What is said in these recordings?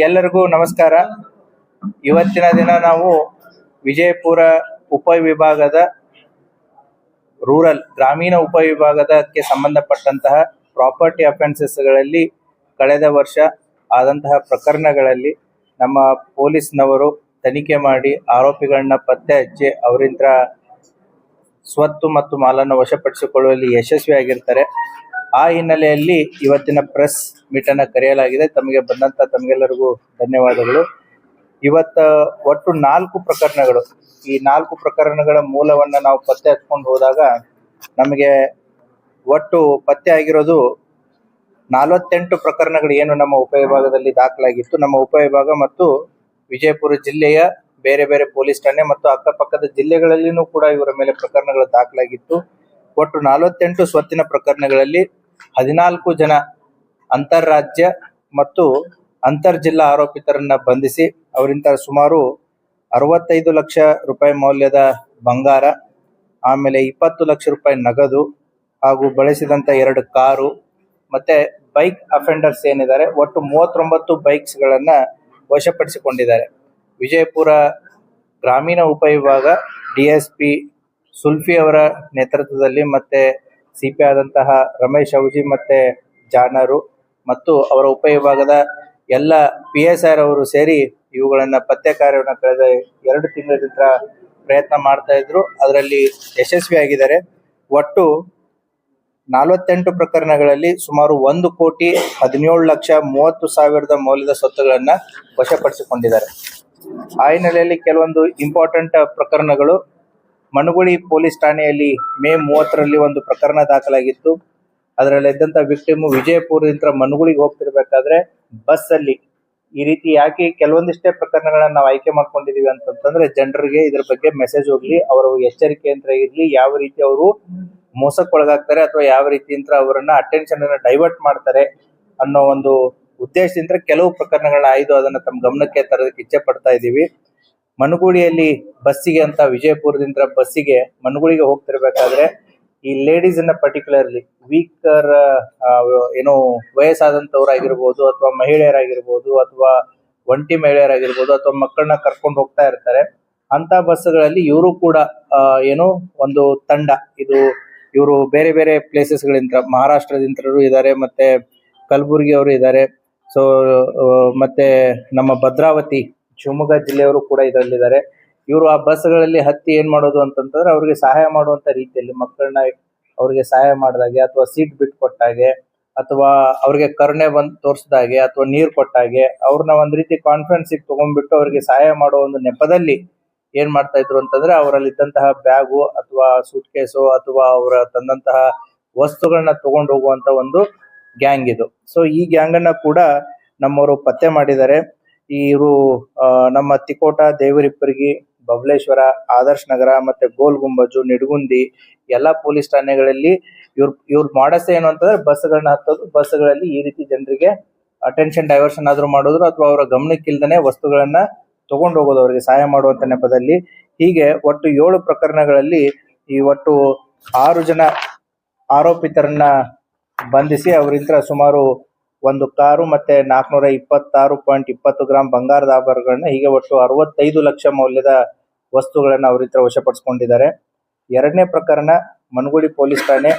ಎಲ್ಲರಿಗೂ ನಮಸ್ಕಾರ. ಇವತ್ತಿನ ದಿನ ನಾವು ವಿಜಯಪುರ ಉಪವಿಭಾಗದ ಗ್ರಾಮೀಣ ಉಪವಿಭಾಗದಕ್ಕೆ ಸಂಬಂಧಪಟ್ಟಂತಹ ಪ್ರಾಪರ್ಟಿ ಅಫೆನ್ಸಸ್ಗಳಲ್ಲಿ ಕಳೆದ ವರ್ಷ ಆದಂತಹ ಪ್ರಕರಣಗಳಲ್ಲಿ ನಮ್ಮ ಪೊಲೀಸ್ನವರು ತನಿಖೆ ಮಾಡಿ ಆರೋಪಿಗಳನ್ನ ಪತ್ತೆ ಹಚ್ಚಿ ಅವರಿಂದ ಸ್ವತ್ತು ಮತ್ತು ಮಾಲನ್ನು ವಶಪಡಿಸಿಕೊಳ್ಳುವಲ್ಲಿ ಯಶಸ್ವಿಯಾಗಿರ್ತಾರೆ. ಆ ಹಿನ್ನೆಲೆಯಲ್ಲಿ ಇವತ್ತಿನ ಪ್ರೆಸ್ ಮೀಟ್ ಅನ್ನ ಕರೆಯಲಾಗಿದೆ. ತಮಗೆ ಬಂದಂತ ತಮಗೆಲ್ಲರಿಗೂ ಧನ್ಯವಾದಗಳು. ಒಟ್ಟು 4 ಪ್ರಕರಣಗಳು. ಈ 4 ಪ್ರಕರಣಗಳ ಮೂಲವನ್ನ ನಾವು ಪತ್ತೆ ಹಚ್ಕೊಂಡು ಹೋದಾಗ ನಮಗೆ ಒಟ್ಟು ಪತ್ತೆ ಆಗಿರೋದು 48 ಪ್ರಕರಣಗಳು ಏನು ನಮ್ಮ ಉಪವಿಭಾಗದಲ್ಲಿ ದಾಖಲಾಗಿತ್ತು. ನಮ್ಮ ಉಪವಿಭಾಗ ಮತ್ತು ವಿಜಯಪುರ ಜಿಲ್ಲೆಯ ಬೇರೆ ಬೇರೆ ಪೊಲೀಸ್ ಠಾಣೆ ಮತ್ತು ಅಕ್ಕಪಕ್ಕದ ಜಿಲ್ಲೆಗಳಲ್ಲಿನೂ ಕೂಡ ಇವರ ಮೇಲೆ ಪ್ರಕರಣಗಳು ದಾಖಲಾಗಿತ್ತು. ಒಟ್ಟು 48 ಸ್ವತ್ತಿನ ಪ್ರಕರಣಗಳಲ್ಲಿ 14 ಜನ ಅಂತಾರಾಜ್ಯ ಮತ್ತು ಅಂತರ್ ಜಿಲ್ಲಾ ಆರೋಪಿತರನ್ನ ಬಂಧಿಸಿ ಅವರಿಂದ ಸುಮಾರು 65 ಲಕ್ಷ ರೂಪಾಯಿ ಮೌಲ್ಯದ ಬಂಗಾರ, ಆಮೇಲೆ 20 ಲಕ್ಷ ರೂಪಾಯಿ ನಗದು ಹಾಗೂ ಬಳಸಿದಂತ 2 ಕಾರು ಮತ್ತೆ ಬೈಕ್ ಅಫೆಂಡರ್ಸ್ ಏನಿದ್ದಾರೆ ಒಟ್ಟು 39 ಬೈಕ್ಸ್ ಗಳನ್ನ ವಶಪಡಿಸಿಕೊಂಡಿದ್ದಾರೆ. ವಿಜಯಪುರ ಗ್ರಾಮೀಣ ಉಪವಿಭಾಗ ಡಿಎಸ್ಪಿ ಸುಲ್ಫಿ ಅವರ ನೇತೃತ್ವದಲ್ಲಿ ಮತ್ತೆ ಸಿಪಿ ಆದಂತಹ ರಮೇಶ್ ಅವಜಿ ಮತ್ತೆ ಜಾನರು ಮತ್ತು ಅವರ ಉಪವಿಭಾಗದ ಎಲ್ಲ PSI ಅವರು ಸೇರಿ ಇವುಗಳನ್ನ ಪತ್ತೆ ಕಾರ್ಯವನ್ನು ಕಳೆದ 2 ತಿಂಗಳಿಂದ ಪ್ರಯತ್ನ ಮಾಡ್ತಾ ಇದ್ರು. ಅದರಲ್ಲಿ ಯಶಸ್ವಿಯಾಗಿದ್ದಾರೆ. ಒಟ್ಟು 48 ಪ್ರಕರಣಗಳಲ್ಲಿ ಸುಮಾರು 1,17,30,000 ಮೌಲ್ಯದ ಸ್ವತ್ತುಗಳನ್ನ ವಶಪಡಿಸಿಕೊಂಡಿದ್ದಾರೆ. ಆ ಹಿನ್ನೆಲೆಯಲ್ಲಿ ಕೆಲವೊಂದು ಇಂಪಾರ್ಟೆಂಟ್ ಪ್ರಕರಣಗಳು. ಮನಗುಳಿ ಪೊಲೀಸ್ ಠಾಣೆಯಲ್ಲಿ ಮೇ 30ರಲ್ಲಿ ಒಂದು ಪ್ರಕರಣ ದಾಖಲಾಗಿತ್ತು. ಅದರಲ್ಲಿ ಇದ್ದಂತ ವಿಕ್ಟಿಮ್ ವಿಜಯಪುರದಿಂದ ಮನಗುಳಿಗೆ ಹೋಗ್ತಿರ್ಬೇಕಾದ್ರೆ ಬಸ್ ಅಲ್ಲಿ ಈ ರೀತಿ ಯಾಕೆ ಕೆಲವೊಂದಿಷ್ಟೇ ಪ್ರಕರಣಗಳನ್ನ ನಾವು ಆಯ್ಕೆ ಮಾಡ್ಕೊಂಡಿದೀವಿ ಅಂತಂದ್ರೆ ಜನರಿಗೆ ಇದ್ರ ಬಗ್ಗೆ ಮೆಸೇಜ್ ಹೋಗ್ಲಿ, ಅವರು ಎಚ್ಚರಿಕೆಯಿಂದ ಇರ್ಲಿ, ಯಾವ ರೀತಿ ಅವರು ಮೋಸಕ್ಕೊಳಗಾಗ್ತಾರೆ ಅಥವಾ ಯಾವ ರೀತಿಯಿಂದ ಅವರನ್ನ ಅಟೆನ್ಷನ್ ಅನ್ನ ಡೈವರ್ಟ್ ಮಾಡ್ತಾರೆ ಅನ್ನೋ ಒಂದು ಉದ್ದೇಶದಿಂದ ಕೆಲವು ಪ್ರಕರಣಗಳನ್ನ ಆಯ್ದು ಅದನ್ನ ತಮ್ಮ ಗಮನಕ್ಕೆ ತರೋದಕ್ಕೆ ಇಚ್ಛೆ ಪಡ್ತಾ ಇದೀವಿ. ಮನಗುಳಿಯಲ್ಲಿ ಬಸ್ಸಿಗೆ ಅಂತ ವಿಜಯಪುರದಿಂದ ಬಸ್ಸಿಗೆ ಮನಗುಳಿಗೆ ಹೋಗ್ತಿರ್ಬೇಕಾದ್ರೆ ಈ ಲೇಡೀಸ್ ಅನ್ನ ಪರ್ಟಿಕ್ಯುಲರ್ಲಿ ವೀಕರ್ ಏನೋ ವಯಸ್ಸಾದಂತವ್ರಾಗಿರ್ಬೋದು ಅಥವಾ ಮಹಿಳೆಯರಾಗಿರ್ಬೋದು ಅಥವಾ ಒಂಟಿ ಮಹಿಳೆಯರಾಗಿರ್ಬೋದು ಅಥವಾ ಮಕ್ಕಳನ್ನ ಕರ್ಕೊಂಡು ಹೋಗ್ತಾ ಇರ್ತಾರೆ. ಅಂತ ಬಸ್ಗಳಲ್ಲಿ ಇವರು ಕೂಡ ಏನೋ ಒಂದು ತಂಡ, ಇವರು ಬೇರೆ ಬೇರೆ ಪ್ಲೇಸಸ್ ಗಳಿಂದ ಮಹಾರಾಷ್ಟ್ರದಿಂತರು ಇದ್ದಾರೆ, ಮತ್ತೆ ಕಲಬುರ್ಗಿ ಅವರು ಇದ್ದಾರೆ, ಸೊ ಮತ್ತೆ ನಮ್ಮ ಭದ್ರಾವತಿ ಶಿವಮೊಗ್ಗ ಜಿಲ್ಲೆಯವರು ಕೂಡ ಇದರಲ್ಲಿದ್ದಾರೆ. ಇವರು ಆ ಬಸ್ಗಳಲ್ಲಿ ಹತ್ತಿ ಏನ್ ಮಾಡೋದು ಅಂತಂತಂದ್ರೆ ಅವ್ರಿಗೆ ಸಹಾಯ ಮಾಡುವಂತ ರೀತಿಯಲ್ಲಿ ಮಕ್ಕಳನ್ನ ಅವ್ರಿಗೆ ಸಹಾಯ ಮಾಡಿದಾಗೆ ಅಥವಾ ಸೀಟ್ ಬಿಟ್ಟು ಕೊಟ್ಟಾಗೆ ಅಥವಾ ಅವ್ರಿಗೆ ಕರುಣೆ ಬಂದು ತೋರಿಸಿದಾಗೆ ಅಥವಾ ನೀರು ಕೊಟ್ಟಾಗೆ ಅವ್ರನ್ನ ಒಂದ್ ರೀತಿ ಕಾನ್ಫಿಡೆನ್ಸ್ ತಗೊಂಡ್ಬಿಟ್ಟು ಅವ್ರಿಗೆ ಸಹಾಯ ಮಾಡೋ ಒಂದು ನೆಪದಲ್ಲಿ ಏನ್ ಮಾಡ್ತಾ ಇದ್ರು ಅಂತಂದ್ರೆ ಅವರಲ್ಲಿ ಇದ್ದಂತಹ ಬ್ಯಾಗು ಅಥವಾ ಸೂಟ್ ಕೇಸು ಅಥವಾ ಅವರ ತಂದಂತಹ ವಸ್ತುಗಳನ್ನ ತಗೊಂಡು ಹೋಗುವಂತ ಒಂದು ಗ್ಯಾಂಗ್ ಇದು. ಸೊ ಈ ಗ್ಯಾಂಗ್ ಅನ್ನ ಕೂಡ ನಮ್ಮವರು ಪತ್ತೆ ಮಾಡಿದ್ದಾರೆ. ಇವರು ನಮ್ಮ ತಿಕೋಟ, ದೇವರಿಪ್ಪರ್ಗಿ, ಬಬಲೇಶ್ವರ, ಆದರ್ಶ್ ನಗರ ಮತ್ತೆ ಗೋಲ್ ಗುಂಬಜು, ನಿಡಗುಂದಿ ಎಲ್ಲಾ ಪೊಲೀಸ್ ಠಾಣೆಗಳಲ್ಲಿ ಇವ್ರ ಮಾಡಸ್ ಏನು ಅಂತಂದ್ರೆ ಬಸ್ಗಳನ್ನ ಹತ್ತೋದು, ಬಸ್ಗಳಲ್ಲಿ ಈ ರೀತಿ ಜನರಿಗೆ ಅಟೆನ್ಷನ್ ಡೈವರ್ಷನ್ ಆದ್ರೂ ಮಾಡೋದ್ರು ಅಥವಾ ಅವರ ಗಮನಕ್ಕಿಲ್ದನೆ ವಸ್ತುಗಳನ್ನ ತಗೊಂಡು ಹೋಗೋದು ಅವರಿಗೆ ಸಹಾಯ ಮಾಡುವಂತ ನೆಪದಲ್ಲಿ. ಹೀಗೆ ಒಟ್ಟು 7 ಪ್ರಕರಣಗಳಲ್ಲಿ ಈ ಒಟ್ಟು 6 ಜನ ಆರೋಪಿತರನ್ನ ಬಂಧಿಸಿ ಅವರಿಂದ ಸುಮಾರು 1 ಕಾರು ಮತ್ತೆ 426.20 ಗ್ರಾಂ ಬಂಗಾರದ ಆಭರಣಗಳನ್ನ ಹೀಗೆ ಒಟ್ಟು 65 ಲಕ್ಷ ಮೌಲ್ಯದ ವಸ್ತುಗಳನ್ನ ಅವರಿಂದ ವಶಪಡಿಸಿಕೊಂಡಿದ್ದಾರೆ. 2ನೇ ಪ್ರಕರಣ ಮನಗುಳಿ ಪೊಲೀಸ್ ಠಾಣೆ.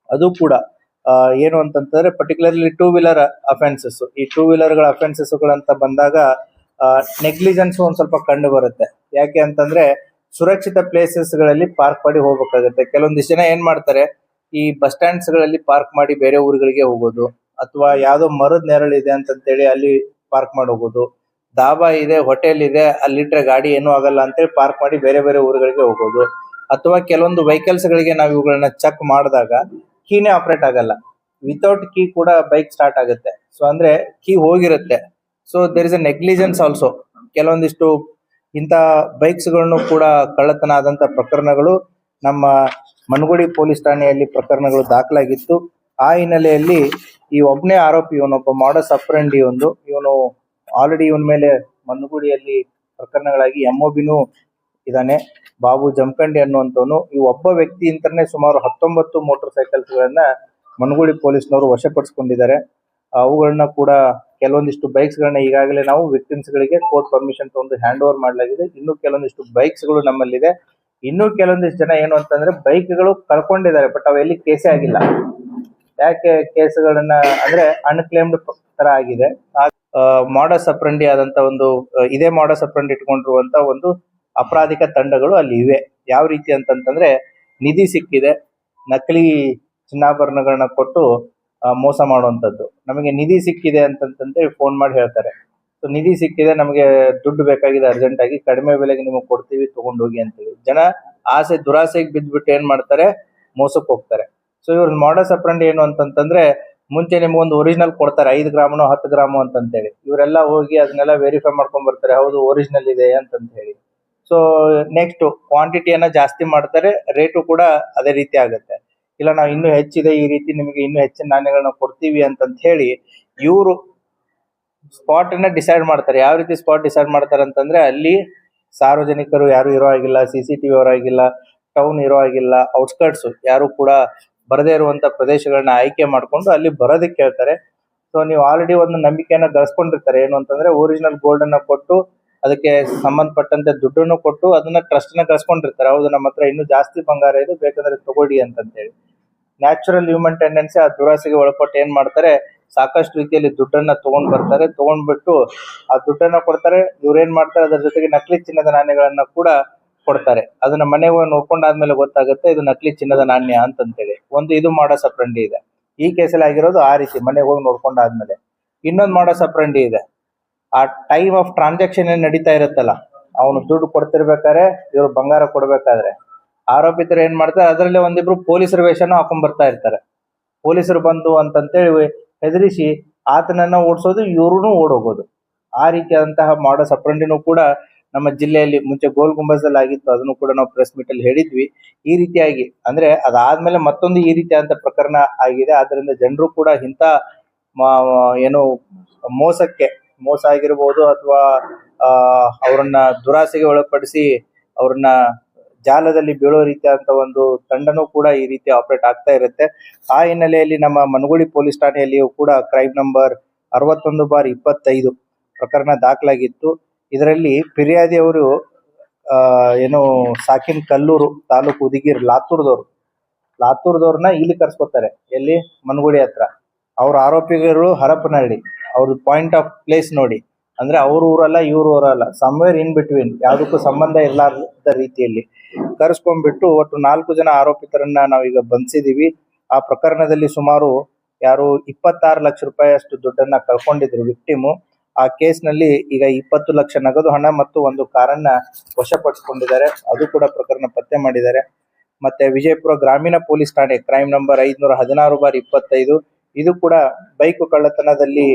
ಅದು ಕೂಡ ಏನು ಅಂತಂತಂದ್ರೆ ಪರ್ಟಿಕ್ಯುಲರ್ಲಿ 2 ವೀಲರ್ ಅಫೆನ್ಸಸ್. ಈ 2 ವೀಲರ್ಗಳ ಅಫೆನ್ಸಸ್ಗಳಂತ ಬಂದಾಗ ನೆಗ್ಲಿಜೆನ್ಸ್ ಒಂದ್ ಸ್ವಲ್ಪ ಕಂಡು ಬರುತ್ತೆ. ಯಾಕೆ ಅಂತಂದ್ರೆ ಸುರಕ್ಷಿತ ಪ್ಲೇಸಸ್ ಗಳಲ್ಲಿ ಪಾರ್ಕ್ ಮಾಡಿ ಹೋಗ್ಬೇಕಾಗುತ್ತೆ. ಕೆಲವೊಂದಿಷ್ಟು ಜನ ಏನ್ ಮಾಡ್ತಾರೆ, ಈ ಬಸ್ ಸ್ಟ್ಯಾಂಡ್ಸ್ ಗಳಲ್ಲಿ ಪಾರ್ಕ್ ಮಾಡಿ ಬೇರೆ ಊರುಗಳಿಗೆ ಹೋಗೋದು, ಅಥವಾ ಯಾವ್ದೋ ಮರದ ನೆರಳಿದೆ ಅಂತೇಳಿ ಅಲ್ಲಿ ಪಾರ್ಕ್ ಮಾಡಿ ಹೋಗೋದು, ದಾಬಾ ಇದೆ, ಹೋಟೆಲ್ ಇದೆ, ಅಲ್ಲಿಟ್ರೆ ಗಾಡಿ ಏನೂ ಆಗಲ್ಲ ಅಂತೇಳಿ ಪಾರ್ಕ್ ಮಾಡಿ ಬೇರೆ ಬೇರೆ ಊರುಗಳಿಗೆ ಹೋಗೋದು, ಅಥವಾ ಕೆಲವೊಂದು ವೆಹಿಕಲ್ಸ್ ಗಳಿಗೆ ನಾವು ಇವುಗಳನ್ನ ಚೆಕ್ ಮಾಡಿದಾಗ ಕೀನೇ ಆಪರೇಟ್ ಆಗಲ್ಲ, ವಿತೌಟ್ ಕೀ ಕೂಡ ಬೈಕ್ ಸ್ಟಾರ್ಟ್ ಆಗುತ್ತೆ. ಸೊ ಅಂದ್ರೆ ಕೀ ಹೋಗಿರುತ್ತೆ. So there is a negligence also. ಕೆಲವೊಂದಿಷ್ಟು ಇಂಥ ಬೈಕ್ಸ್ ಗಳನ್ನು ಕೂಡ ಕಳ್ಳತನ ಆದಂತ ಪ್ರಕರಣಗಳು ನಮ್ಮ ಮನಗುಳಿ ಪೊಲೀಸ್ ಠಾಣೆಯಲ್ಲಿ ಪ್ರಕರಣಗಳು ದಾಖಲಾಗಿತ್ತು. ಆ ಹಿನ್ನೆಲೆಯಲ್ಲಿ ಈ ಒಬ್ಬನೇ ಆರೋಪಿ, ಇವನೊಬ್ಬ ಮಾಡಸ್ ಅಪ್ರೆಂಡಿ ಇವನು ಆಲ್ರೆಡಿ ಇವನ ಮೇಲೆ ಮನಗುಳಿಯಲ್ಲಿ ಪ್ರಕರಣಗಳಾಗಿ MOBನೂ ಇದಾನೆ, ಬಾಬು ಜಮಖಂಡಿ ಅನ್ನುವಂಥವನು. ಈ ಒಬ್ಬ ವ್ಯಕ್ತಿ ಇಂತನೇ ಸುಮಾರು 19 ಮೋಟರ್ ಸೈಕಲ್ಸ್ ಗಳನ್ನ ಮನಗುಳಿ ಪೊಲೀಸ್ನವರು ವಶಪಡಿಸಿಕೊಂಡಿದ್ದಾರೆ. ಅವುಗಳನ್ನ ಕೂಡ ಕೆಲವೊಂದಿಷ್ಟು ಬೈಕ್ಸ್ ಗಳನ್ನ ಈಗಾಗಲೇ ನಾವು ವಿಕ್ಟಿಮ್ಸ್ ಗಳಿಗೆ ಕೋರ್ಟ್ ಪರ್ಮಿಷನ್ ತಗೊಂಡು ಹ್ಯಾಂಡ್ ಓವರ್ ಮಾಡಲಾಗಿದೆ. ಇನ್ನು ಕೆಲವೊಂದಿಷ್ಟು ಬೈಕ್ಸ್ ಗಳು ನಮ್ಮಲ್ಲಿದೆ. ಇನ್ನು ಕೆಲವೊಂದಿಷ್ಟು ಜನ ಏನು ಅಂತಂದ್ರೆ ಬೈಕ್ಗಳು ಕಳ್ಕೊಂಡಿದ್ದಾರೆ, ಬಟ್ ಅವೆಲ್ಲಿ ಕೇಸೇ ಆಗಿಲ್ಲ. ಯಾಕೆ ಕೇಸ್ಗಳನ್ನ ಅಂದ್ರೆ ಅನ್ಕ್ಲೇಮ್ಡ್ ತರ ಆಗಿದೆ. ಮಾಡಸ್ ಅಪ್ರಂಡಿ ಆದಂತ ಒಂದು ಇದೇ ಮಾಡಸ್ ಅಪ್ರಂಡಿ ಇಟ್ಕೊಂಡಿರುವಂತ ಒಂದು ಅಪರಾಧಿಕ ತಂಡಗಳು ಅಲ್ಲಿ ಇವೆ. ಯಾವ ರೀತಿ ಅಂತಂತಂದ್ರೆ ನಿಧಿ ಸಿಕ್ಕಿದೆ, ನಕಲಿ ಚಿನ್ನಾಭರಣಗಳನ್ನ ಕೊಟ್ಟು ಮೋಸ ಮಾಡುವಂತದ್ದು. ನಮಗೆ ನಿಧಿ ಸಿಕ್ಕಿದೆ ಅಂತಂತಂದ್ರೆ ಫೋನ್ ಮಾಡಿ ಹೇಳ್ತಾರೆ, ಸೊ ನಿಧಿ ಸಿಕ್ಕಿದೆ, ನಮಗೆ ದುಡ್ಡು ಬೇಕಾಗಿದೆ ಅರ್ಜೆಂಟ್ ಆಗಿ, ಕಡಿಮೆ ಬೆಲೆಗೆ ನಿಮಗೆ ಕೊಡ್ತೀವಿ ತಗೊಂಡೋಗಿ ಅಂತೇಳಿ ಜನ ದುರಾಸೆಗೆ ಬಿದ್ದ್ಬಿಟ್ಟು ಏನ್ ಮಾಡ್ತಾರೆ, ಮೋಸಕ್ಕೆ ಹೋಗ್ತಾರೆ. ಸೊ ಇವ್ರ ಮಾಡಸ್ ಅಪ್ರಂಡಿ ಏನು ಅಂತಂತಂದ್ರೆ ಮುಂಚೆ ನಿಮ್ಗೊಂದು ಒರಿಜಿನಲ್ ಕೊಡ್ತಾರೆ, 5 ಗ್ರಾಮನೋ 10 ಗ್ರಾಮು ಅಂತಂತೇಳಿ. ಇವರೆಲ್ಲ ಹೋಗಿ ಅದನ್ನೆಲ್ಲ ವೆರಿಫೈ ಮಾಡ್ಕೊಂಡ್ ಬರ್ತಾರೆ, ಹೌದು ಒರಿಜಿನಲ್ ಇದೆ ಅಂತಂತ ಹೇಳಿ. ಸೊ ನೆಕ್ಸ್ಟ್ ಕ್ವಾಂಟಿಟಿಯನ್ನ ಜಾಸ್ತಿ ಮಾಡ್ತಾರೆ, ರೇಟು ಕೂಡ ಅದೇ ರೀತಿ ಆಗುತ್ತೆ. ಇಲ್ಲ ನಾವು ಇನ್ನೂ ಹೆಚ್ಚಿದೆ, ಈ ರೀತಿ ನಿಮಗೆ ಇನ್ನೂ ಹೆಚ್ಚಿನ ನಾಣ್ಯಗಳನ್ನ ಕೊಡ್ತೀವಿ ಅಂತಂತ ಹೇಳಿ ಇವರು ಸ್ಪಾಟ್ ಅನ್ನ ಡಿಸೈಡ್ ಮಾಡ್ತಾರೆ. ಯಾವ ರೀತಿ ಸ್ಪಾಟ್ ಡಿಸೈಡ್ ಮಾಡ್ತಾರೆ ಅಂತಂದ್ರೆ ಅಲ್ಲಿ ಸಾರ್ವಜನಿಕರು ಯಾರು ಇರೋ ಆಗಿಲ್ಲ, CCTV ಅವರ ಆಗಿಲ್ಲ, ಟೌನ್ ಇರೋ ಆಗಿಲ್ಲ, ಔಟ್ಸ್ಕರ್ಟ್ಸ್ ಯಾರು ಕೂಡ ಬರದೇ ಇರುವಂತ ಪ್ರದೇಶಗಳನ್ನ ಆಯ್ಕೆ ಮಾಡ್ಕೊಂಡು ಅಲ್ಲಿ ಬರೋದಕ್ಕೆ ಹೇಳ್ತಾರೆ. ಸೊ ನೀವು ಆಲ್ರೆಡಿ ಒಂದು ನಂಬಿಕೆಯನ್ನ ಗಳಿಸ್ಕೊಂಡಿರ್ತಾರೆ, ಏನು ಅಂತಂದ್ರೆ ಒರಿಜಿನಲ್ ಗೋಲ್ಡ್ ಅನ್ನ ಕೊಟ್ಟು ಅದಕ್ಕೆ ಸಂಬಂಧಪಟ್ಟಂತೆ ದುಡ್ಡನ್ನು ಕೊಟ್ಟು ಅದನ್ನ ಟ್ರಸ್ಟ್ ನ ಗಳಿಸ್ಕೊಂಡಿರ್ತಾರೆ. ಹೌದು, ನಮ್ಮ ಹತ್ರ ಇನ್ನೂ ಜಾಸ್ತಿ ಬಂಗಾರ ಇದೆ, ಬೇಕಂದ್ರೆ ತಗೊಳ್ಳಿ ಅಂತಂತೇಳಿ. ನ್ಯಾಚುರಲ್ ಹ್ಯೂಮನ್ ಟೆಂಡೆನ್ಸಿ ಆ ದುರಾಸೆಗೆ ಒಳಪಟ್ಟು ಏನ್ ಮಾಡ್ತಾರೆ, ಸಾಕಷ್ಟು ರೀತಿಯಲ್ಲಿ ದುಡ್ಡನ್ನ ತಗೊಂಡ್ ಬರ್ತಾರೆ. ತಗೊಂಡ್ಬಿಟ್ಟು ಆ ದುಡ್ಡನ್ನ ಕೊಡ್ತಾರೆ. ಇವ್ರೇನ್ ಮಾಡ್ತಾರೆ, ಅದ್ರ ಜೊತೆಗೆ ನಕಲಿ ಚಿನ್ನದ ನಾಣ್ಯಗಳನ್ನ ಕೂಡ ಕೊಡ್ತಾರೆ. ಅದನ್ನ ಮನೆಗೆ ಹೋಗಿ ನೋಡ್ಕೊಂಡಾದ್ಮೇಲೆ ಗೊತ್ತಾಗುತ್ತೆ ಇದು ನಕಲಿ ಚಿನ್ನದ ನಾಣ್ಯ ಅಂತಂತೇಳಿ. ಒಂದು ಇದು ಮಾಡಸ್ ಅಪ್ರಂಡಿ ಇದೆ. ಈ ಕೇಸಲ್ಲಿ ಆಗಿರೋದು ಆ ರೀತಿ ಮನೆಗೆ ಹೋಗಿ ನೋಡ್ಕೊಂಡಾದ್ಮೇಲೆ. ಇನ್ನೊಂದು ಮಾಡಸ್ ಅಪ್ರಂಡಿ ಇದೆ. ಆ ಟೈಮ್ ಆಫ್ ಟ್ರಾನ್ಸಾಕ್ಷನ್ ಏನ್ ನಡೀತಾ ಇರುತ್ತಲ್ಲ, ಅವನು ದುಡ್ಡು ಕೊಡ್ತಿರ್ಬೇಕಾದ್ರೆ ಇವ್ರು ಬಂಗಾರ ಕೊಡ್ಬೇಕಾದ್ರೆ ಆರೋಪಿತರು ಏನ್ ಮಾಡ್ತಾರೆ, ಅದರಲ್ಲಿ ಒಂದಿಬ್ರು ಪೊಲೀಸರ ವೇಷನ ಹಾಕೊಂಡ್ ಬರ್ತಾ ಇರ್ತಾರೆ. ಪೊಲೀಸರು ಬಂದು ಅಂತಂತೇಳಿ ಹೆದರಿಸಿ ಆತನನ್ನ ಓಡಿಸೋದು, ಇವ್ರು ಓಡೋಗೋದು. ಆ ರೀತಿಯಾದಂತಹ ಮಾಡಸ್ ಅಪ್ರಂಡಿನೂ ಕೂಡ ನಮ್ಮ ಜಿಲ್ಲೆಯಲ್ಲಿ ಮುಂಚೆ ಗೋಲ್ ಗುಂಬಜಲ್ಲಿ ಆಗಿತ್ತು. ಅದನ್ನು ಕೂಡ ನಾವು ಪ್ರೆಸ್ ಮೀಟ್ ಅಲ್ಲಿ ಹೇಳಿದ್ವಿ. ಈ ರೀತಿಯಾಗಿ ಅಂದ್ರೆ ಅದಾದ್ಮೇಲೆ ಮತ್ತೊಂದು ಈ ರೀತಿಯಾದಂತ ಪ್ರಕರಣ ಆಗಿದೆ. ಆದ್ರಿಂದ ಜನರು ಕೂಡ ಇಂಥ ಏನು ಮೋಸ ಆಗಿರ್ಬೋದು ಅಥವಾ ಅವರನ್ನ ದುರಾಸೆಗೆ ಒಳಪಡಿಸಿ ಅವ್ರನ್ನ ಜಾಲದಲ್ಲಿ ಬೀಳೋ ರೀತಿಯಾದಂತ ಒಂದು ತಂಡನೂ ಕೂಡ ಈ ರೀತಿ ಆಪರೇಟ್ ಆಗ್ತಾ ಇರುತ್ತೆ. ಆ ಹಿನ್ನೆಲೆಯಲ್ಲಿ ನಮ್ಮ ಮನಗುಳಿ ಪೊಲೀಸ್ ಠಾಣೆಯಲ್ಲಿಯೂ ಕೂಡ ಕ್ರೈಮ್ ನಂಬರ್ 61/25 ಪ್ರಕರಣ ದಾಖಲಾಗಿತ್ತು. ಇದರಲ್ಲಿ ಫಿರ್ಯಾದಿ ಅವರು ಏನು ಸಾಕಿನ್ ಕಲ್ಲೂರು ತಾಲೂಕು ಉದಿಗಿರ್ ಲಾತೂರ್ದವ್ರನ್ನ ಇಲ್ಲಿ ಕರ್ಸ್ಕೊತಾರೆ. ಎಲ್ಲಿ? ಮನಗುಳಿ ಹತ್ರ. ಅವ್ರ ಆರೋಪಿಗಳು ಹರಪನಹಳ್ಳಿ. ಅವ್ರ ಪಾಯಿಂಟ್ ಆಫ್ ಪ್ಲೇಸ್ ನೋಡಿ, ಅಂದ್ರೆ ಅವ್ರ ಊರಲ್ಲ ಇವ್ರ ಊರಲ್ಲ, ಸಮ್ವೇರ್ ಇನ್ ಬಿಟ್ವೀನ್, ಯಾವ್ದಕ್ಕೂ ಸಂಬಂಧ ಇರ್ಲಾರ್ದ ರೀತಿಯಲ್ಲಿ ಕರೆಸ್ಕೊಂಡ್ಬಿಟ್ಟು ಒಟ್ಟು 4 ಜನ ಆರೋಪಿತರನ್ನ ನಾವೀಗ ಬಂಧಿಸಿದೀವಿ. ಆ ಪ್ರಕರಣದಲ್ಲಿ ಸುಮಾರು 26 ಲಕ್ಷ ರೂಪಾಯಿ ಅಷ್ಟು ದುಡ್ಡನ್ನ ಕಳ್ಕೊಂಡಿದ್ರು ವಿಕ್ಟಿಮು. ಆ ಕೇಸ್ನಲ್ಲಿ ಈಗ 20 ಲಕ್ಷ ನಗದು ಹಣ ಮತ್ತು ಒಂದು ಕಾರನ್ನ ವಶಪಡಿಸಿಕೊಂಡಿದ್ದಾರೆ. ಅದು ಕೂಡ ಪ್ರಕರಣ ಪತ್ತೆ ಮಾಡಿದ್ದಾರೆ. ಮತ್ತೆ ವಿಜಯಪುರ ಗ್ರಾಮೀಣ ಪೊಲೀಸ್ ಠಾಣೆ ಕ್ರೈಮ್ ನಂಬರ್ 516/25 ಇದು ಕೂಡ ಬೈಕ್ ಕಳ್ಳತನದಲ್ಲಿ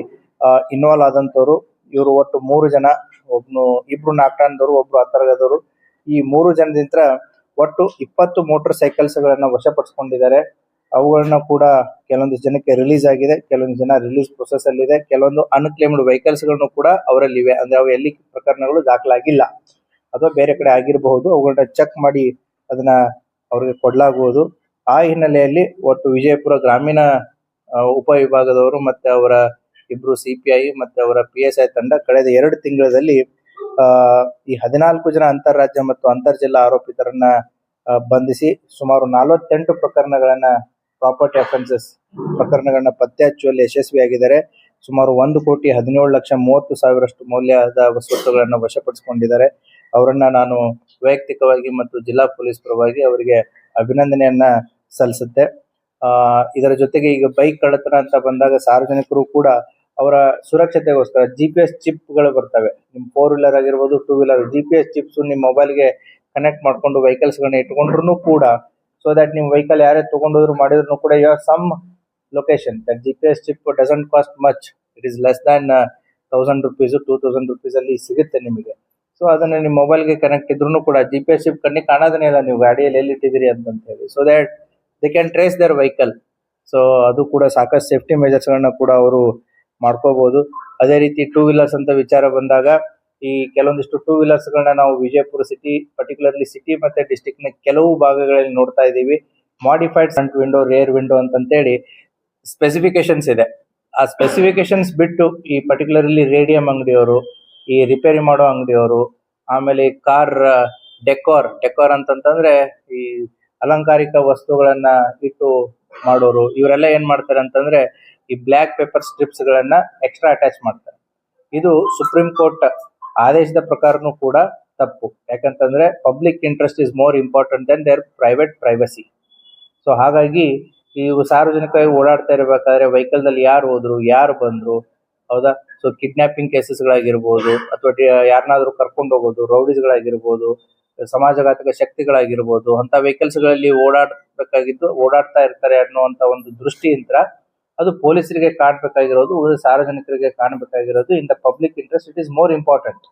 ಇನ್ವಾಲ್ವ್ ಆದಂತವ್ರು. ಇವರು ಒಟ್ಟು 3 ಜನ, ಇಬ್ರು ನಾಲ್ಕಾಣದವರು, ಒಬ್ರು ಹತ್ತರಗದವರು. ಈ 3 ಜನದಿಂದ ಒಟ್ಟು 20 ಮೋಟರ್ ಸೈಕಲ್ಸ್ ಗಳನ್ನ ವಶಪಡಿಸಿಕೊಂಡಿದ್ದಾರೆ. ಅವುಗಳನ್ನ ಕೂಡ ಕೆಲವೊಂದಿಷ್ಟು ಜನಕ್ಕೆ ರಿಲೀಸ್ ಆಗಿದೆ, ಕೆಲವೊಂದು ಜನ ರಿಲೀಸ್ ಪ್ರೊಸೆಸ್ ಅಲ್ಲಿ ಇದೆ. ಕೆಲವೊಂದು ಅನ್ಕ್ಲೇಮ್ಡ್ ವೆಹಿಕಲ್ಸ್ ಗಳನ್ನು ಕೂಡ ಅವರಲ್ಲಿ ಇವೆ. ಅಂದ್ರೆ ಅವು ಎಲ್ಲಿ ಪ್ರಕರಣಗಳು ದಾಖಲಾಗಿಲ್ಲ ಅಥವಾ ಬೇರೆ ಕಡೆ ಆಗಿರಬಹುದು. ಅವುಗಳನ್ನ ಚೆಕ್ ಮಾಡಿ ಅದನ್ನ ಅವ್ರಿಗೆ ಕೊಡ್ಲಾಗುವುದು. ಆ ಹಿನ್ನೆಲೆಯಲ್ಲಿ ಒಟ್ಟು ವಿಜಯಪುರ ಗ್ರಾಮೀಣ ಉಪವಿಭಾಗದವರು ಮತ್ತೆ ಅವರ ಇಬ್ರು CPI ಮತ್ತೆ ಅವರ PSI ತಂಡ ಕಳೆದ 2 ತಿಂಗಳಲ್ಲಿ ಈ 14 ಜನ ಅಂತಾರಾಜ್ಯ ಮತ್ತು ಅಂತರ್ಜಿಲ್ಲಾ ಆರೋಪಿತರನ್ನ ಬಂಧಿಸಿ ಸುಮಾರು 48 ಪ್ರಕರಣಗಳನ್ನ ಪ್ರಾಪರ್ಟಿ ಅಫೆನ್ಸಸ್ ಪ್ರಕರಣಗಳನ್ನ ಪತ್ತೆ ಹಚ್ಚುವಲ್ಲಿ ಯಶಸ್ವಿಯಾಗಿದ್ದಾರೆ. ಸುಮಾರು 1,17,30,000 ಮೌಲ್ಯದ ವಸ್ತುಗಳನ್ನ ವಶಪಡಿಸಿಕೊಂಡಿದ್ದಾರೆ. ಅವರನ್ನ ನಾನು ವೈಯಕ್ತಿಕವಾಗಿ ಮತ್ತು ಜಿಲ್ಲಾ ಪೊಲೀಸ್ ಪರವಾಗಿ ಅವರಿಗೆ ಅಭಿನಂದನೆಯನ್ನ ಸಲ್ಲಿಸುತ್ತೆ. ಇದರ ಜೊತೆಗೆ ಈಗ ಬೈಕ್ ಕಳ್ಳತನ ಅಂತ ಬಂದಾಗ ಸಾರ್ವಜನಿಕರು ಕೂಡ ಅವರ ಸುರಕ್ಷತೆಗೋಸ್ಕರ GPS ಚಿಪ್ಗಳು ಬರ್ತವೆ. ನಿಮ್ 4 ವೀಲರ್ ಆಗಿರ್ಬೋದು, 2 ವೀಲರ್ GPS ಚಿಪ್ಸ್ ನಿಮ್ಮ ಮೊಬೈಲ್ಗೆ ಕನೆಕ್ಟ್ ಮಾಡ್ಕೊಂಡು ವೆಹಿಕಲ್ಸ್ ಗಳನ್ನ ಇಟ್ಕೊಂಡ್ರು ಕೂಡ, ಸೊ ದಟ್ ನಿಮ್ ವೆಹಿಕಲ್ ಯಾರೇ ತಗೊಂಡೋದ್ರು ಮಾಡಿದ್ರು ಕೂಡ you have some location. That GPS chip doesn't cost much, it is less than 1000 rupees 2000 rupees ಅಲ್ಲಿ ಸಿಗುತ್ತೆ ನಿಮಗೆ. ಸೊ ಅದನ್ನ ನಿಮ್ಮ ಮೊಬೈಲ್ಗೆ ಕನೆಕ್ಟ್ ಇದ್ರೂ ಕೂಡ GPS ಚಿಪ್ ಕಣ್ಣಿಗೆ ಕಾಣೋದನ್ನೇ ಇಲ್ಲ ನೀವು ಗಾಡಿಯಲ್ಲಿ ಎಲ್ಲಿ ಇಟ್ಟಿದ್ದೀರಿ ಅಂತ ಹೇಳಿ. So that they can trace their vehicle. So ಅದು ಕೂಡ ಸಾಕಷ್ಟು ಸೇಫ್ಟಿ ಮೆಜರ್ಸ್ ಗಳನ್ನ ಕೂಡ ಅವರು ಮಾಡ್ಕೋಬಹುದು. ಅದೇ ರೀತಿ 2 ವೀಲರ್ಸ್ ಅಂತ ವಿಚಾರ ಬಂದಾಗ ಈ ಕೆಲವೊಂದಿಷ್ಟು 2 ವೀಲರ್ಸ್ ಗಳನ್ನ ನಾವು ವಿಜಯಪುರ ಸಿಟಿ, ಪರ್ಟಿಕ್ಯುಲರ್ಲಿ ಸಿಟಿ ಮತ್ತೆ ಡಿಸ್ಟ್ರಿಕ್ಟ್ ನ ಕೆಲವು ಭಾಗಗಳಲ್ಲಿ ನೋಡ್ತಾ ಇದ್ದೀವಿ. Modified front window, rear window ಅಂತೇಳಿ ಸ್ಪೆಸಿಫಿಕೇಶನ್ಸ್ ಇದೆ. ಆ ಸ್ಪೆಸಿಫಿಕೇಶನ್ಸ್ ಬಿಟ್ಟು ಈ ಪರ್ಟಿಕ್ಯುಲರ್ಲಿ ರೇಡಿಯಂ ಅಂಗಡಿಯವರು, ಈ ರಿಪೇರಿ ಮಾಡೋ ಅಂಗಡಿಯವರು, ಆಮೇಲೆ ಕಾರ್ ಡೆಕೋರ್ ಅಂತಂತಂದ್ರೆ ಈ ಅಲಂಕಾರಿಕ ವಸ್ತುಗಳನ್ನ ಇಟ್ಟು ಮಾಡೋರು, ಇವರೆಲ್ಲ ಏನ್ ಮಾಡ್ತಾರೆ ಅಂತಂದ್ರೆ ಈ ಬ್ಲ್ಯಾಕ್ ಪೇಪರ್ ಸ್ಟ್ರಿಪ್ಸ್ ಗಳನ್ನ ಎಕ್ಸ್ಟ್ರಾ ಅಟ್ಯಾಚ್ ಮಾಡ್ತಾರೆ. ಇದು ಸುಪ್ರೀಂ ಕೋರ್ಟ್ ಆದೇಶದ ಪ್ರಕಾರನೂ ಕೂಡ ತಪ್ಪು. ಯಾಕಂತಂದ್ರೆ public interest is more important then their private privacy. So ಹಾಗಾಗಿ ಇವು ಸಾರ್ವಜನಿಕವಾಗಿ ಓಡಾಡ್ತಾ ಇರಬೇಕಾದ್ರೆ ವೆಹಿಕಲ್ ದಲ್ಲಿ ಯಾರು ಹೋದ್ರು, ಯಾರು ಬಂದ್ರು, ಹೌದಾ? ಸೊ ಕಿಡ್ನಾಪಿಂಗ್ ಕೇಸಸ್ಗಳಾಗಿರ್ಬೋದು, ಅಥವಾ ಯಾರನ್ನಾದ್ರೂ ಕರ್ಕೊಂಡು ಹೋಗೋದು, ರೌಡೀಸ್ಗಳಾಗಿರ್ಬೋದು, ಸಮಾಜಘಾತಕ ಶಕ್ತಿಗಳಾಗಿರ್ಬೋದು, ಅಂತ ವೆಹಿಕಲ್ಸ್ ಗಳಲ್ಲಿ ಓಡಾಡ್ತಾ ಇರ್ತಾರೆ ಅನ್ನುವಂತ ಒಂದು ದೃಷ್ಟಿಯಿಂದ ಅದು ಪೊಲೀಸರಿಗೆ ಕಾಣಬೇಕಾಗಿರೋದು, ಸಾರ್ವಜನಿಕರಿಗೆ ಕಾಣಬೇಕಾಗಿರೋದು. In the public interest it is more important.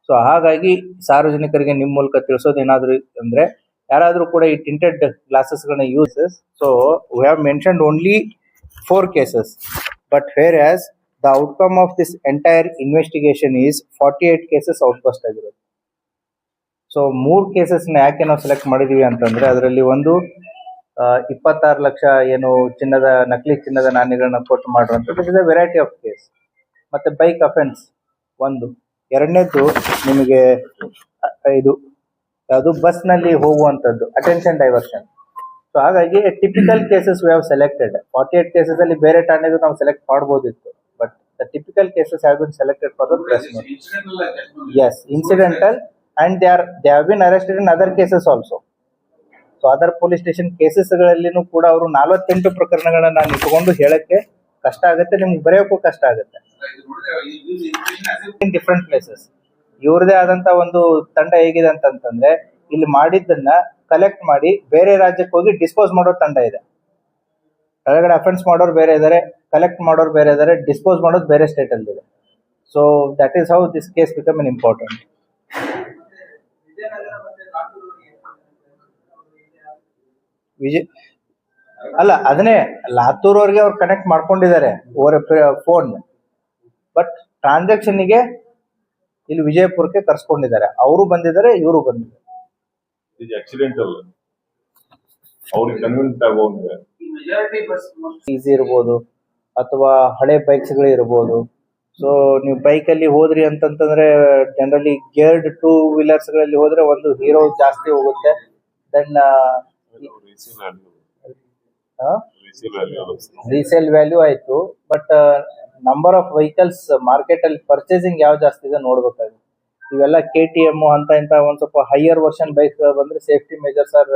So ಹಾಗಾಗಿ ಸಾರ್ವಜನಿಕರಿಗೆ ನಿಮ್ಮ ಮೂಲಕ ತಿಳಿಸೋದು ಏನಾದ್ರು ಅಂದ್ರೆ, ಯಾರಾದ್ರೂ ಕೂಡ ಈ ಟಿಂಟೆಡ್ ಗ್ಲಾಸಸ್ ಗಳನ್ನ uses. So we have mentioned only 4 cases, but where as the outcome of this entire investigation is 48 cases ಔಟ್ಬಸ್ಟ್ ಆಗಿರೋದು. ಸೊ 3 cases ನ ಯಾಕೆ ನಾವು ಸೆಲೆಕ್ಟ್ ಮಾಡಿದೀವಿ ಅಂತಂದ್ರೆ, ಅದರಲ್ಲಿ ಒಂದು 26 ಲಕ್ಷ ಏನು ನಕಲಿ ಚಿನ್ನದ ನಾಣ್ಯಗಳನ್ನ ಕೊಟ್ಟು ಮಾಡುವಂಥದ್ದು, it is a variety of case. ಮತ್ತೆ ಬೈಕ್ ಅಫೆನ್ಸ್ ಒಂದು. ಎರಡನೇದು ನಿಮಗೆ ಇದು ಯಾವುದು ಬಸ್ ನಲ್ಲಿ ಹೋಗುವಂತದ್ದು, ಅಟೆನ್ಷನ್ ಡೈವರ್ಷನ್. ಸೊ ಹಾಗಾಗಿ typical cases we have selected. 48 cases ಅಲ್ಲಿ ಬೇರೆ ಠಾಣೆದು ನಾವು ಸೆಲೆಕ್ಟ್ ಮಾಡಬಹುದಿತ್ತು, but the typical cases have been selected for the press note. Yes, incidental, and they have been arrested in other cases also. So other police station cases ಗಳಲ್ಲಿನೂ ಕೂಡ ಅವರು 48 ಪ್ರಕರಣಗಳನ್ನ ನಾನು ಇಟ್ಕೊಂಡು ಹೇಳಕ್ಕೆ ಕಷ್ಟ ಆಗುತ್ತೆ, ನಿಮ್ಗೆ ಬರೆಯೋಕ್ಕೂ ಕಷ್ಟ ಆಗುತ್ತೆ. ಇನ್ ಡಿಫ್ರೆಂಟ್ ಪ್ಲೇಸಸ್ ಇವ್ರದೇ ಆದಂತ ಒಂದು ತಂಡ ಹೇಗಿದೆ ಅಂತಂದ್ರೆ, ಇಲ್ಲಿ ಮಾಡಿದ್ದನ್ನ ಕಲೆಕ್ಟ್ ಮಾಡಿ ಬೇರೆ ರಾಜ್ಯಕ್ಕೆ ಹೋಗಿ ಡಿಸ್ಪೋಸ್ ಮಾಡೋ ತಂಡ ಇದೆ. ಕೆಳಗಡೆ ಅಫೆನ್ಸ್ ಮಾಡೋರು ಬೇರೆ ಇದಾರೆ, ಕಲೆಕ್ಟ್ ಮಾಡೋರು ಬೇರೆ ಇದಾರೆ, ಡಿಸ್ಪೋಸ್ ಮಾಡೋದು ಬೇರೆ ಸ್ಟೇಟ್ ಅಲ್ಲಿ ಇದೆ. So that is how this case become an important. ಅಲ್ಲ, ಅದನ್ನೇ ಲಾತೂರ್ ಅವ್ರಿಗೆ ಅವ್ರು ಕನೆಕ್ಟ್ ಮಾಡ್ಕೊಂಡಿದ್ದಾರೆ ಓವರ್ ಫೋನ್, ಬಟ್ ಟ್ರಾನ್ಸಾಕ್ಷನ್ ಗೆ ಇಲ್ಲಿ ವಿಜಯಪುರಕ್ಕೆ ಕರ್ಸ್ಕೊಂಡಿದ್ದಾರೆ. ಅವರು ಬಂದಿದ್ದಾರೆ, ಇವರು ಬಂದಿದ್ದಾರೆ. ಈಸಿ ಇರ್ಬೋದು, ಅಥವಾ ಹಳೆ ಬೈಕ್ಸ್ ಗಳು ಇರ್ಬೋದು. ಸೊ ನೀವು ಬೈಕ್ ಅಲ್ಲಿ ಹೋದ್ರಿ ಅಂತಂತಂದ್ರೆ ಜನರಲಿ ಗೇರ್ಡ್ 2 wheelers ಗಳಲ್ಲಿ ಹೋದ್ರೆ ಒಂದು ಹೀರೋ ಜಾಸ್ತಿ ಹೋಗುತ್ತೆ. ದೆನ್ ರೀಸೇಲ್ ವ್ಯಾಲ್ಯೂ ಆಯ್ತು, but number of vehicles market ಅಲ್ಲಿ ಪರ್ಚೇಸಿಂಗ್ ಯಾವ ಜಾಸ್ತಿ ಇದೆ ನೋಡ್ಬೇಕಾಗುತ್ತೆ. ಇವೆಲ್ಲ KTM ಅಂತ ಇಂತ ಒಂದ್ ಸ್ವಲ್ಪ ಹೈಯರ್ ವರ್ಷನ್ ಬೈಕ್ ಬಂದ್ರೆ ಸೇಫ್ಟಿ ಮೆಜರ್ಸ್ ಆರ್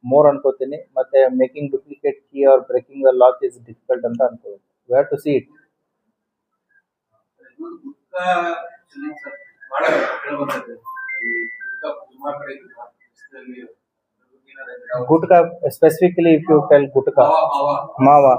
ಮೋರ್ ಅನ್ಕೋತೀನಿ. ಮತ್ತೆ making duplicate key or breaking the lock is difficult ಅಂತ ಅನ್ಕೋತೀನಿ. We have to see it. Gutka specifically if you tell gutka ಮಾವಾ,